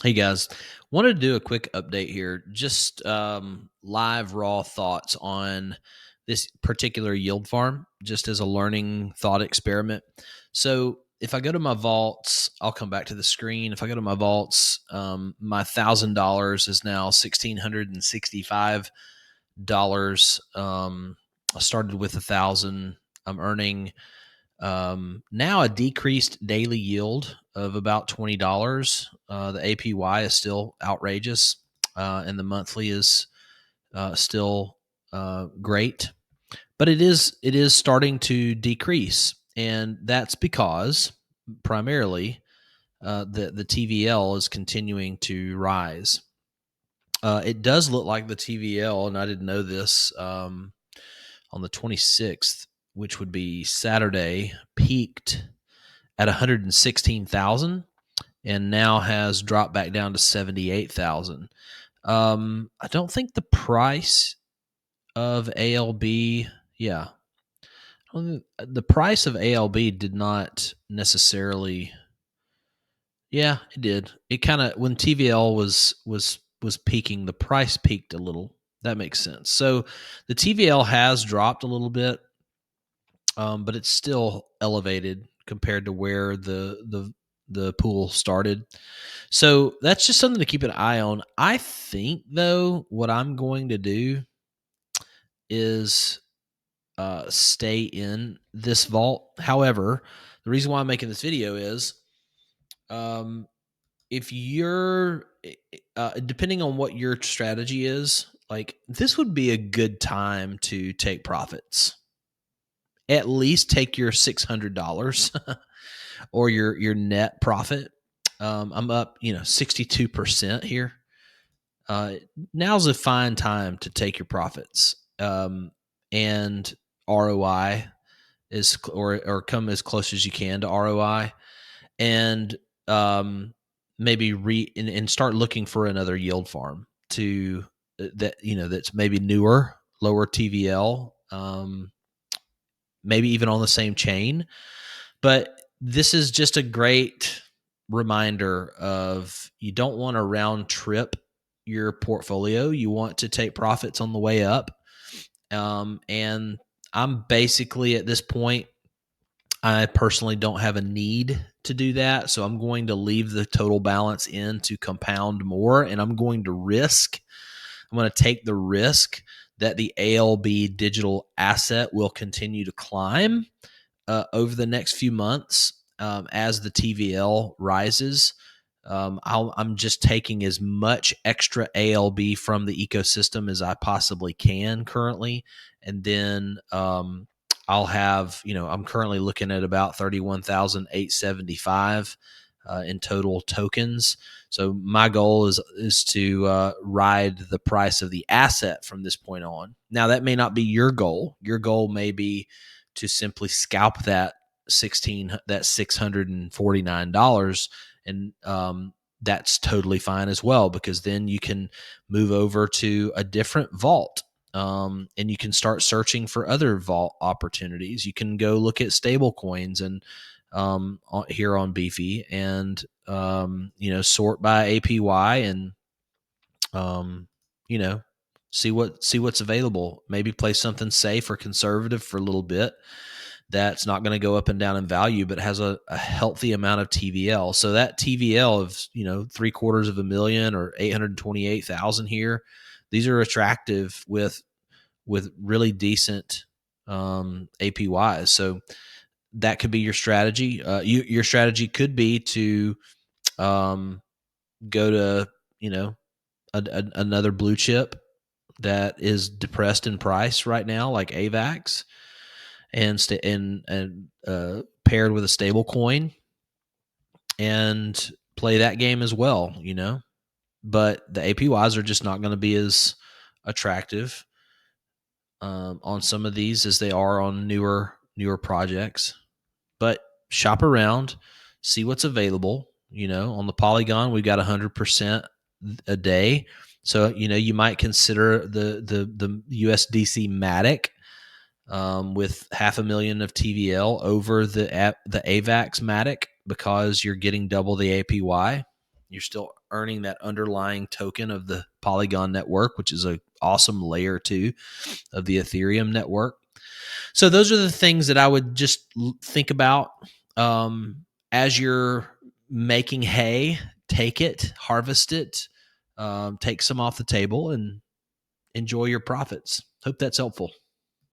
Hey guys, wanted to do a quick update here. Just live raw thoughts on this particular yield farm, just as a learning thought experiment. So if I go to my vaults, I'll come back to the screen. If I go to my vaults, my $1,000 is now $1,665. I started with 1,000. I'm earning now a decreased daily yield of about $20. The APY is still outrageous, and the monthly is still great, but it is starting to decrease, and that's because primarily the TVL is continuing to rise. It does look like the TVL, and I didn't know this, on the 26th, which would be Saturday, peaked at 116,000 and now has dropped back down to 78,000. I don't think the price of ALB, yeah, the price of ALB did not necessarily, yeah, it did. It kind of, when TVL was peaking, the price peaked a little. That makes sense. So the TVL has dropped a little bit, but it's still elevated compared to where the pool started. So that's just something to keep an eye on. I think though, what I'm going to do is stay in this vault. However, the reason why I'm making this video is um, if you're depending on what your strategy is, like this would be a good time to take profits. At least take your $600 or your net profit. I'm up, 62% here. Now's a fine time to take your profits, and ROI is or come as close as you can to ROI, and maybe and start looking for another yield farm to that's maybe newer, lower TVL, maybe even on the same chain. But this is just a great reminder of you don't want to round trip your portfolio. You want to take profits on the way up. And I'm basically at this point, I personally don't have a need to do that. So I'm going to leave the total balance in to compound more. And I'm going to take the risk that the ALB digital asset will continue to climb over the next few months as the TVL rises. I'm just taking as much extra ALB from the ecosystem as I possibly can currently. And then I'll have, I'm currently looking at about 31,875 in total tokens. So my goal is to ride the price of the asset from this point on. Now that may not be your goal. Your goal may be to simply scalp that $649, and that's totally fine as well, because then you can move over to a different vault, and you can start searching for other vault opportunities. You can go look at stable coins and here on Beefy, and sort by APY, and you know see what's available. Maybe play something safe or conservative for a little bit that's not going to go up and down in value, but has a healthy amount of TVL. So that TVL of, 750,000 or 828,000 here, these are attractive with really decent APYs. So that could be your strategy. Your strategy could be to go to, another blue chip that is depressed in price right now, like AVAX, and paired with a stable coin, and play that game as well, But the APYs are just not going to be as attractive on some of these as they are on newer projects. But shop around, see what's available. On the Polygon, we've got 100% a day. So, you might consider the USDC Matic with 500,000 of TVL over the AVAX Matic, because you're getting double the APY. You're still earning that underlying token of the Polygon network, which is an awesome layer 2 of the Ethereum network. So those are the things that I would just think about as you're making hay. Take it, harvest it, take some off the table, and enjoy your profits. Hope that's helpful.